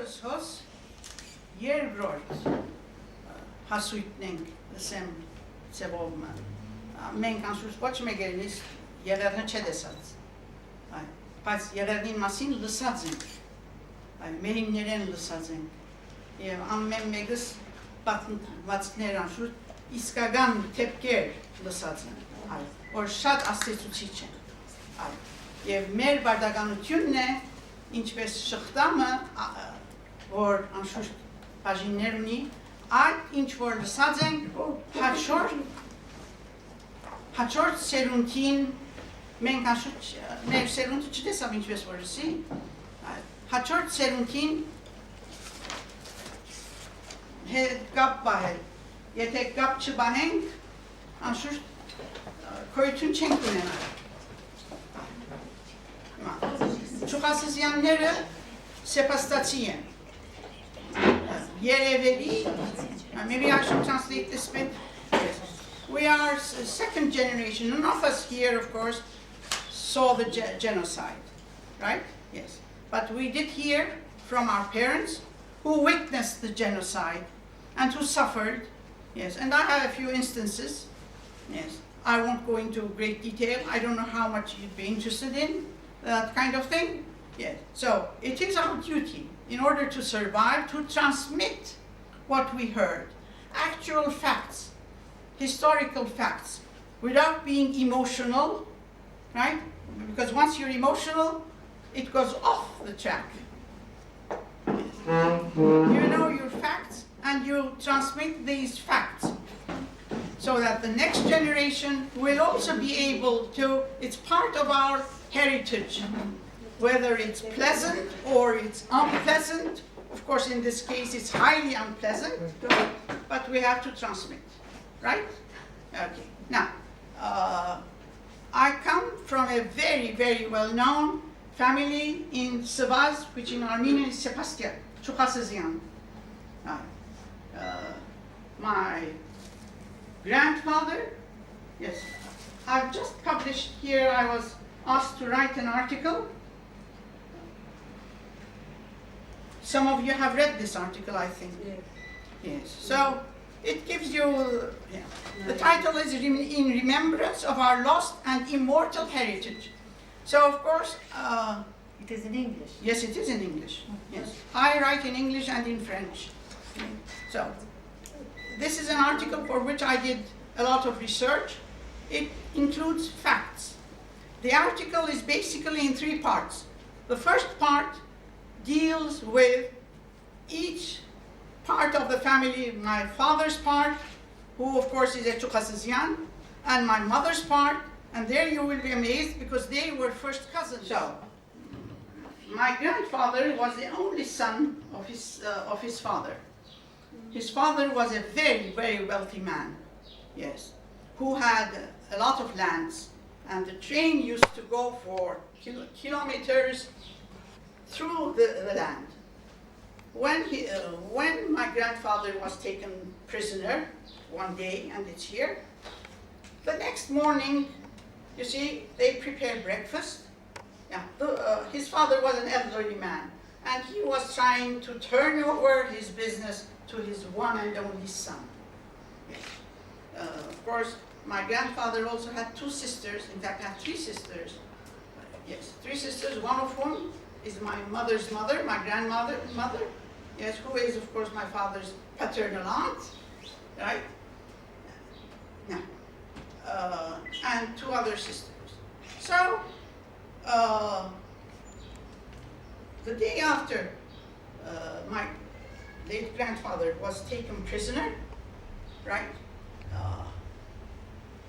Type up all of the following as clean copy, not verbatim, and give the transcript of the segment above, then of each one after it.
Orës hos, երրորդ հասույթն ենք լսեմ ծևով մը։ Մենք անշուշտ ոչ մեկերնից եղերնը չէ տեսած, բայց եղերնին մասին լսած ենք, մերիմներեն լսած ենք, և ամեն մեկս պատմվածքներ անշուշտ իսկական թեպքեր լսած են, որ շատ աստեցուցիչ են, և մեր բարդականությունն է, ինչպես շղթամը, որ անշուշտ բաժիններ ունի, այդ ինչ որ լսած ենք, հաջորդ սերունդին, մենք անշուտ մեր սերունդը չտեսավ ինչպես որ լսի, հաջորդ սերունդին հետ կապ բահել, եթե կապ չբահենք, անշուտ քոյություն չենք ունենալ։ Չուկասիզյանները սեպաստացի են, երևելի, maybe I should translate this bit. We are second generation. None of us here, of course, saw the genocide, right? Yes. But we did hear from our parents who witnessed the genocide and who suffered. Yes. And I have a few instances. Yes. I won't go into great detail. I don't know how much you'd be interested in that kind of thing. Yes. So it is our duty, in order to survive, to transmit what we heard, actual facts, historical facts, without being emotional, right? Because once you're emotional, it goes off the track. You know your facts, and you transmit these facts, so that the next generation will also be able to, it's part of our heritage, whether it's pleasant or it's unpleasant. Of course, in this case, it's highly unpleasant, but we have to transmit. Right? Okay. Now, I come from a very, very well-known family in Sivas, which in Armenian is Badguèr, Choukassizian. My grandfather, yes, I've just published here, I was asked to write an article. Some of you have read this article, I think. Yes. Yes. So, it gives you, the title is In Remembrance of Our Lost and Immortal Heritage. So, of course, it is in English. Yes, it is in English. Yes. I write in English and in French. So, this is an article for which I did a lot of research. It includes facts. The article is basically in 3 parts. The first part deals with each part of the family, my father's part, who of course is a Choukassizian, and my mother's part, and there you will be amazed because they were first cousins. So, my grandfather was the only son of his father. His father was a very, very wealthy man, yes, who had a lot of lands, and the train used to go for kilometers through the land. When my grandfather was taken prisoner one day, and it's here, the next morning, you see, they prepared breakfast. Yeah, his father was an elderly man, and he was trying to turn over his business to his one and only son. Yes. Of course, my grandfather also had 2 sisters, in fact, I have 3 sisters. Yes, 3 sisters, one of whom is my mother's mother, my grandmother, yes, who is, of course, my father's paternal aunt, right? Yeah. And 2 other sisters. So, the day after my late grandfather was taken prisoner, right?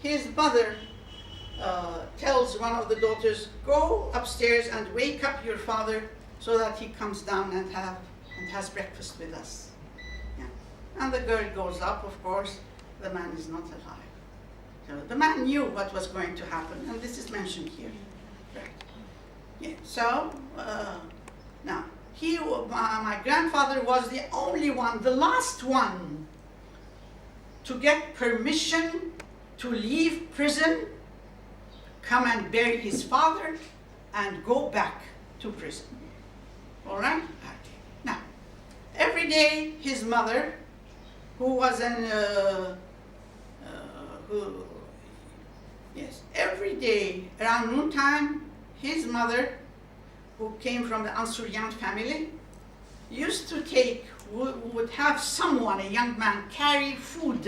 His mother tells one of the daughters, go upstairs and wake up your father so that he comes down and has breakfast with us. Yeah. And the girl goes up, of course, the man is not alive. So the man knew what was going to happen, and this is mentioned here. Right. Yeah. So, now, my grandfather was the only one, the last one, to get permission to leave prison, come and bury his father, and go back to prison. All right? Okay. Now, every day his mother, who was every day around noontime, his mother, who came from the Ansourian family, used to would have someone, a young man, carry food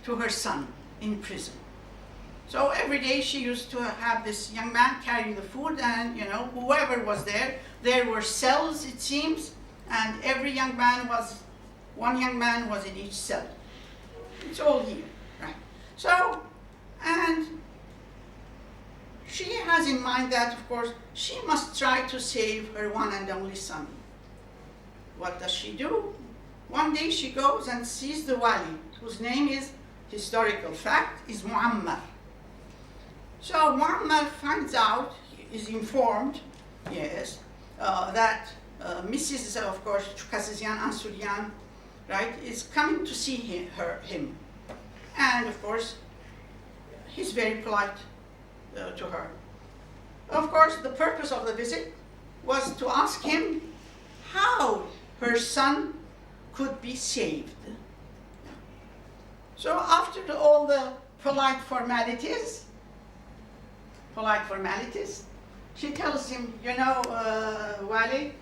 to her son in prison. So every day she used to have this young man carry the food, and whoever was there were cells, it seems, and one young man was in each cell. It's all here, right? So, and she has in mind that, of course, she must try to save her one and only son. What does she do? One day she goes and sees the wali, whose name is, historical fact, is Muammar. So Muammar finds out, is informed, yes, that Mrs. of course, Choukassizian Ansourian, right, is coming to see him. And of course, he's very polite to her. Of course, the purpose of the visit was to ask him how her son could be saved. So after all the polite formalities, she tells him, Wali,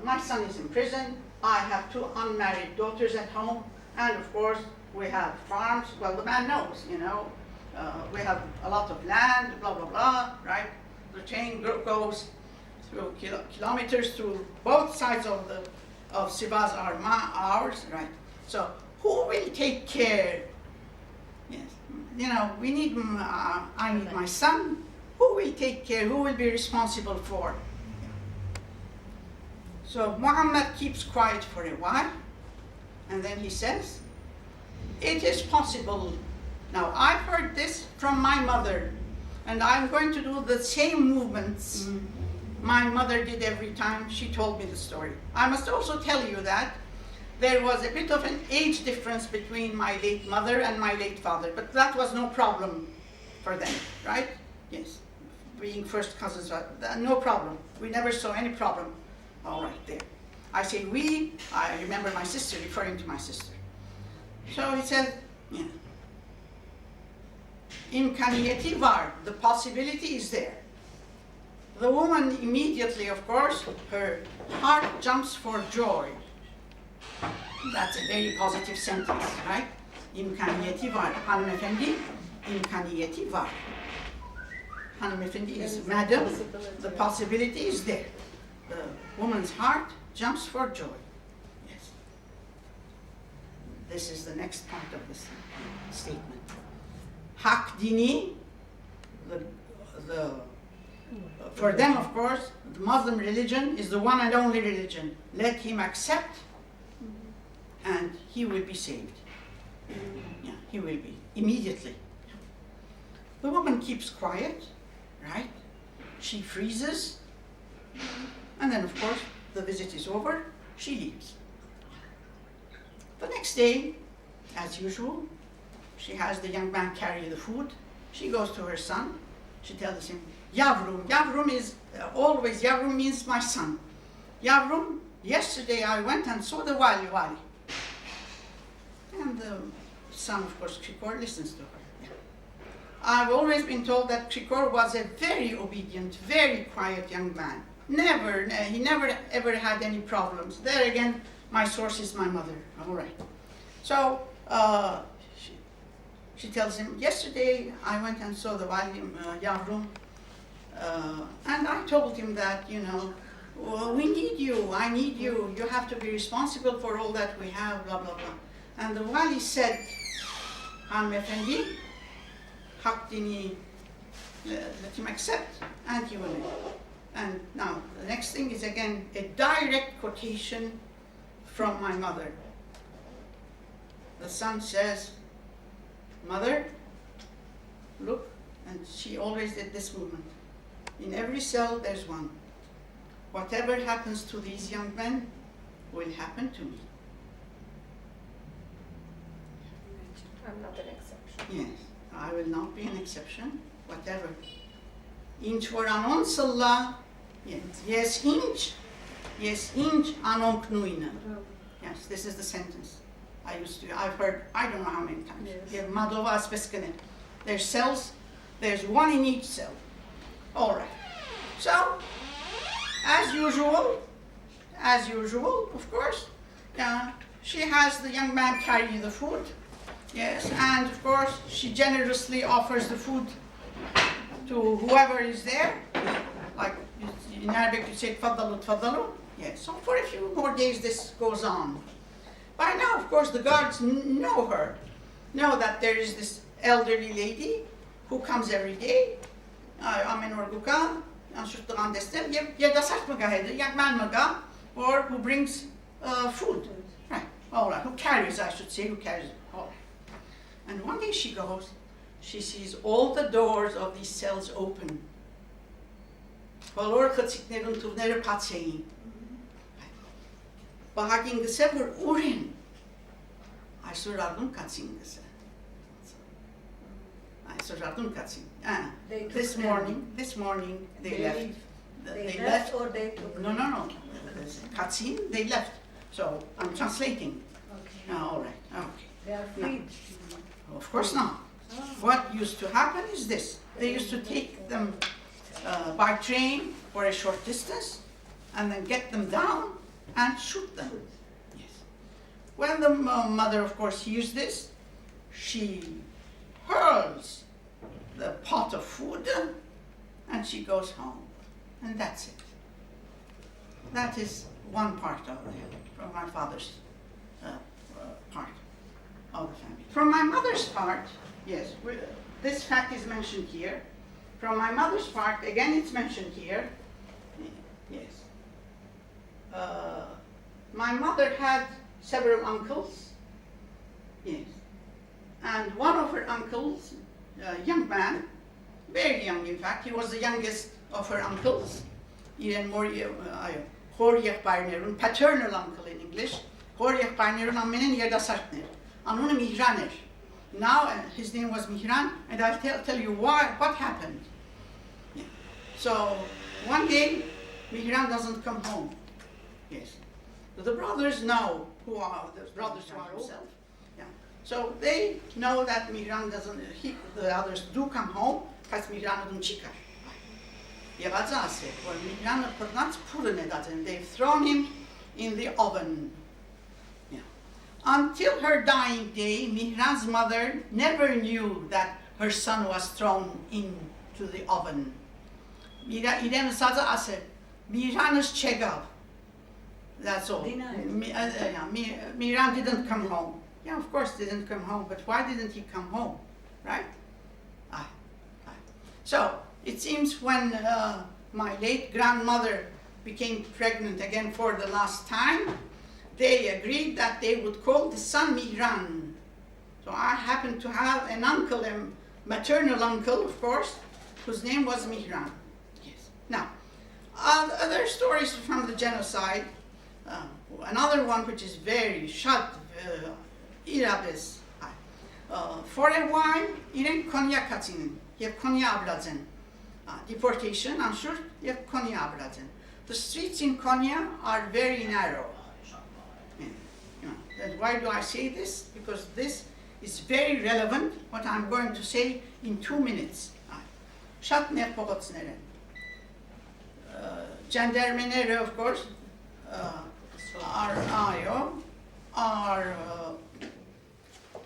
my son is in prison, I have 2 unmarried daughters at home, and of course we have farms. Well, the man knows, we have a lot of land, blah, blah, blah, right? The chain goes through kilometers through both sides of Sivas are ours, right? So who will take care? Yes, we need, I need my son. Who will take care? Who will be responsible for? So Muhammad keeps quiet for a while, and then he says, it is possible. Now, I've heard this from my mother, and I'm going to do the same movements my mother did every time she told me the story. I must also tell you that there was a bit of an age difference between my late mother and my late father, but that was no problem for them, right? Yes, being first cousins, no problem. We never saw any problem. All right, there. I say we, I remember my sister, referring to my sister. So he said, yeah. İmkaniyeti var, the possibility is there. The woman immediately, of course, her heart jumps for joy. That's a very positive sentence, right? İmkaniyeti var. Hanımefendi, imkaniyeti var. Hanımefendi is madam, the possibility is there. The woman's heart jumps for joy. Yes. This is the next part of this statement. Hak dini, for them, of course, the Muslim religion is the one and only religion. Let him accept, and he will be saved. Yeah, he will be, immediately. The woman keeps quiet, right? She freezes, and then, of course, the visit is over, she leaves. The next day, as usual, she has the young man carry the food. She goes to her son. She tells him, Yavrum. Yavrum is always, Yavrum means my son. Yavrum, yesterday I went and saw the wali. And the son, of course, Krikor, listens to her. Yeah. I've always been told that Krikor was a very obedient, very quiet young man. He never ever had any problems. There again, my source is my mother. All right. So she tells him, yesterday I went and saw the wali, Yavrum, and I told him that, we need you, I need you, you have to be responsible for all that we have, blah, blah, blah. And the wali said, Hanımefendi, hak dini, let him accept, and he will live. And now, the next thing is again a direct quotation from my mother. The son says, Mother, look, and she always did this movement. In every cell there's one. Whatever happens to these young men will happen to me. I'm not an exception. Yes, I will not be an exception, whatever. Ինչ որ անոնցլա, yes, ինչ Yes, inch anonk nuina. Yes, this is the sentence. I've heard, I don't know how many times. Yes. Madova speskene. There's cells, there's one in each cell. All right. So, as usual, of course, she has the young man carry the food. Yes, and of course, she generously offers the food to whoever is there. Like in Arabic, you say tfaddalu, tfaddalu. Yes, so for a few more days this goes on. By now, of course, the guards know her, know that there is this elderly lady who comes every day. Or who brings food. Right, all right, who carries, I should say, who carries it. All right. And one day she goes, she sees all the doors of these cells open. This morning they left. They left or they took? No. Katsin, they left. So I'm translating. Okay. All right, okay. They are free. Of course not. What used to happen is this. They used to take them by train for a short distance and then get them down and shoot them. Yes. When the mother, of course, hears this, she hurls the pot of food and she goes home. And that's it. That is one part of it, from my father's part of the family. From my mother's part, yes, this fact is mentioned here. From my mother's part, again it's mentioned here. Yes. My mother had several uncles. Yes. And one of her uncles, a young man, very young in fact, he was the youngest of her uncles. Even more, paternal uncle in English. Now his name was Mihran, and I'll tell you what happened. Yeah. So one day, Mihran doesn't come home. Yes. The brothers know who are the brothers who are himself. Yeah. So they know that Mihran doesn't. The others do come home. But Mihran doesn't chica. They've thrown him in the oven. Yeah. Until her dying day, Mihran's mother never knew that her son was thrown into the oven. That's all. Mihran didn't come home. Yeah, of course didn't come home, but why didn't he come home? Right? So, it seems when my late grandmother became pregnant again for the last time, they agreed that they would call the son Mihran. So I happened to have an uncle, a maternal uncle, of course, whose name was Mihran. Yes. Now, other stories from the genocide, another one which is very short, Irabes. For a while, Iren Konya Katsinin. You have Konya Abladzen. Deportation, I'm sure, you have Konya Abladzen. The streets in Konya are very narrow. And why do I say this? Because this is very relevant, what I'm going to say in 2 minutes. Shatner Pogotsnere. Gendarmerie, of course,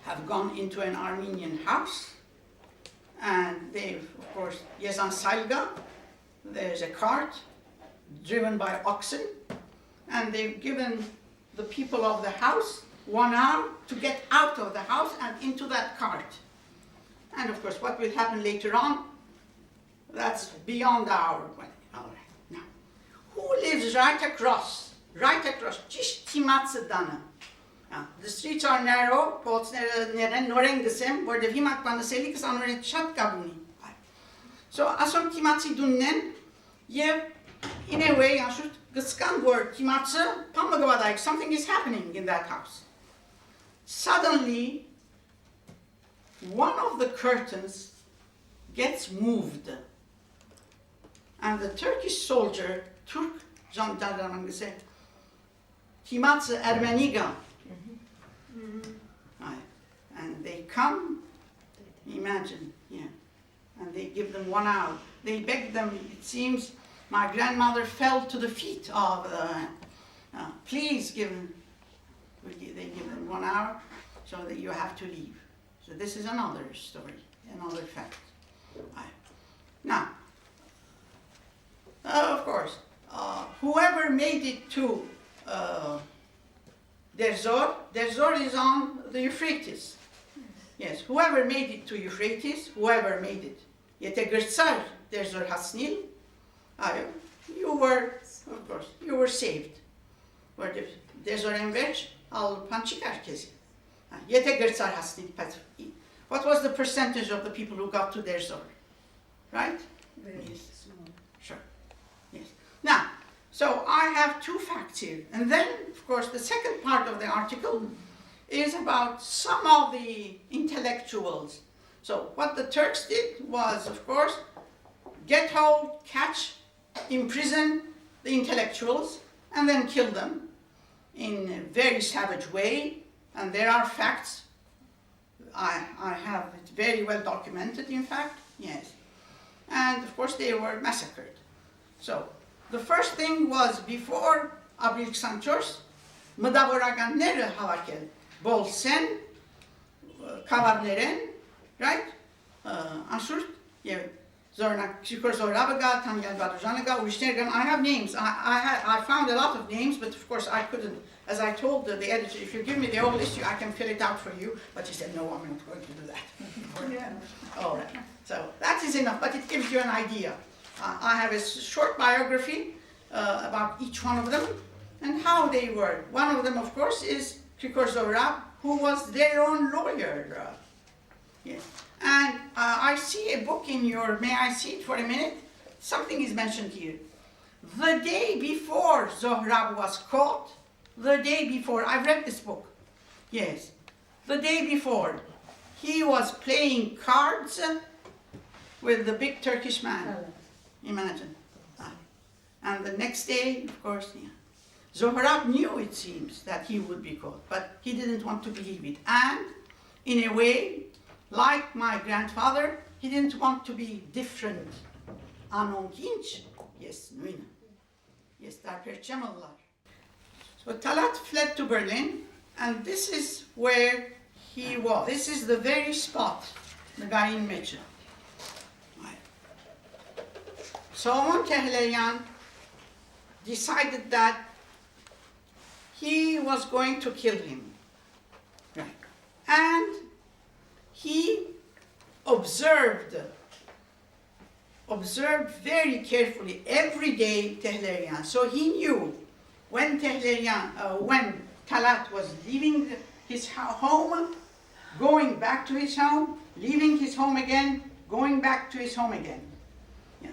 have gone into an Armenian house. And they've, of course, Yezan Salga, there's a cart driven by oxen, and they've given the people of the house 1 hour to get out of the house and into that cart. And of course, what will happen later on, that's beyond our, all right, now. Who lives right across, just Timatsadana? The streets are narrow, where the Vimak Panaselikas are chat Gabuni. So, Asom Timatsi Dunnen, in a way, I should Gaskan word Timatsa, Pamagavadaik, something is happening in that house. Suddenly, one of the curtains gets moved. And the Turkish soldier, Turk gendarme, Timatz Ermenigan. And they come, imagine, yeah, and they give them 1 hour. They beg them, it seems, my grandmother fell to the feet of please give them, they give them 1 hour so that you have to leave. So this is another story, another fact. Now, of course, whoever made it to Derzor is on the Euphrates. Yes, whoever made it to Euphrates, whoever made it, Yetegirtsar Derzor Hasnil, you were, of course, you were saved. Derzor Envech al Panchikar Kezi. Yetegirtsar Hasnil. What was the percentage of the people who got to Derzor? Right? Very Yes. small. Sure. Yes. Now, so I have 2 facts here. And then, of course, the second part of the article is about some of the intellectuals. So what the Turks did was, of course, get hold, catch, imprison the intellectuals, and then kill them in a very savage way. And there are facts. I have it very well documented, in fact, yes. And of course they were massacred. So the first thing was before Abril 24, Mdavoraganները հավաքել, Bolsen, Kavarneren, right? Ansur, yeah. I have names. I found a lot of names, but of course I couldn't. As I told the editor, if you give me the whole list, I can fill it out for you. But he said, no, I'm not going to do that. Yeah. All right. So that is enough, but it gives you an idea. I have a short biography about each one of them and how they were. One of them, of course, is Krikor Zohrab, who was their own lawyer. Yes. And I see a book in your, may I see it for a minute? Something is mentioned here. The day before Zohrab was caught, the day before, I've read this book, yes. The day before, he was playing cards with the big Turkish man, imagine. And the next day, of course, yeah. Zohrab knew, it seems, that he would be caught, but he didn't want to believe it. And in a way, like my grandfather, he didn't want to be different. Anonkinch, yes, Nuina. Yes, Darperchamallar. So Talat fled to Berlin, and this is where he was. This is the very spot the guy in mentioned. Solomon Tehlerian decided that he was going to kill him. Right. And he observed very carefully every day Tehlerian. So he knew when when Talat was leaving his home, going back to his home, leaving his home again, going back to his home again. Yeah.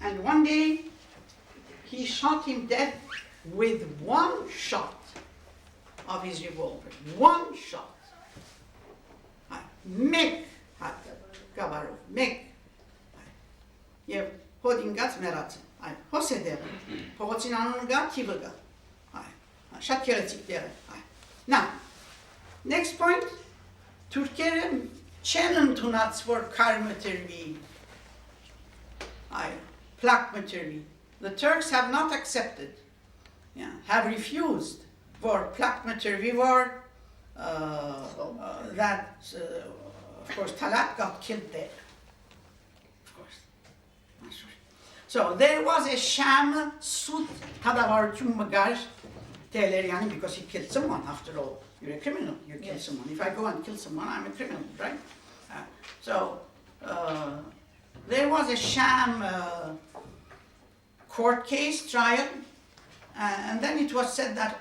And one day, he shot him dead with 1 shot of his revolver. 1 shot. Mek Gavarov, mek. Եվ հոդինգած մեռած է, հոս է դեղը, փողոցին անունը գա, թիվը գա, շատ քեղեցիկ դեղը։ Now, next point, Թուրքերը չեն ընդունած, որ քար մտրվի, plak մտրվի. The Turks have not accepted, have refused for plak մտրվի, որ that, of course, Talat got killed there. So there was a sham sud Tadavarchum Magar Tehlerian because he killed someone after all. You're a criminal, you kill someone. If I go and kill someone, I'm a criminal, right? So there was a sham court case, trial, and then it was said that,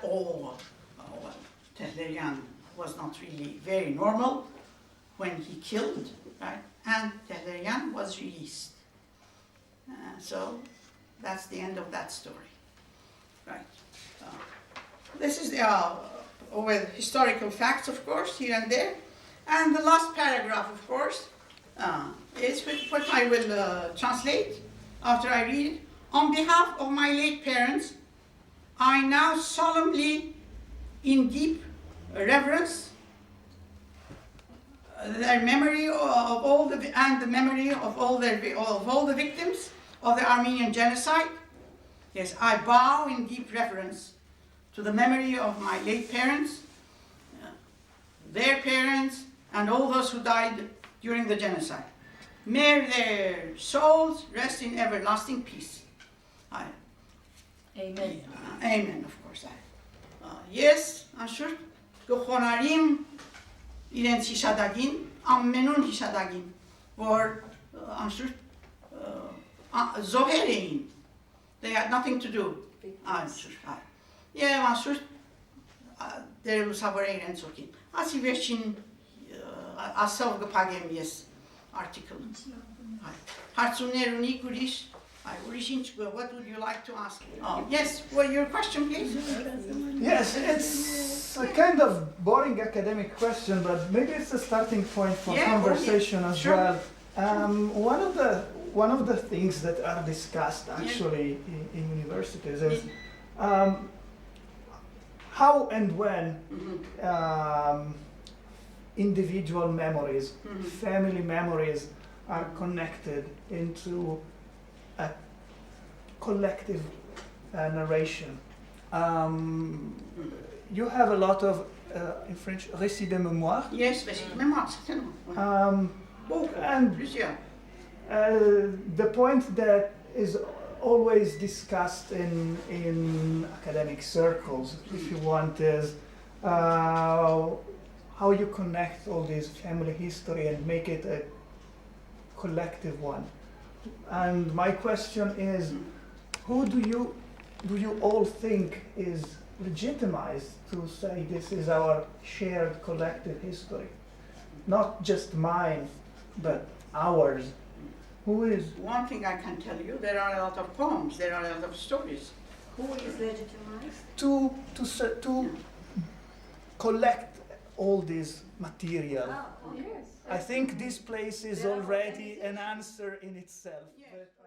Tehlerian was not really very normal when he killed, right? And Tehlerian was released. So that's the end of that story, right? This is with historical facts, of course, here and there. And the last paragraph, of course, is what I will translate after I read it. On behalf of my late parents, I now solemnly, in deep reverence, their memory of all the memory of all the victims of the Armenian genocide. Yes, I bow in deep reverence to the memory of my late parents, their parents, and all those who died during the genocide. May their souls rest in everlasting peace. Amen. Amen, of course. Yes, անշուշտ կխոնարհիմ իրենց հիշադակին, ամենուն հիշադակին, որ անշուշտ զոհեր էին. They had nothing to do. Եվ անշուշտ դեր լուսավորե իրենց ոգին. Ասի վերջին ասով կփագեմ ես article. Հարցումներ ունի ուրիշ. What would you like to ask? Yes, well, your question, please. Yes, it's a kind of boring academic question, but maybe it's a starting point for conversation as sure. well. One of the things that are discussed actually in universities is how and when individual memories, family memories are connected into a collective narration. You have a lot of, in French, récits de mémoire. Yes, récits de mémoire, certainement. And the point that is always discussed in academic circles, if you want, is how you connect all this family history and make it a collective one. And my question is, who do you all think is legitimized to say this is our shared collective history? Not just mine, but ours. Who is? One thing I can tell you, there are a lot of poems, there are a lot of stories. Who is legitimized? To collect all this material. Oh, yes. I think this place is already an answer in itself. Yeah. But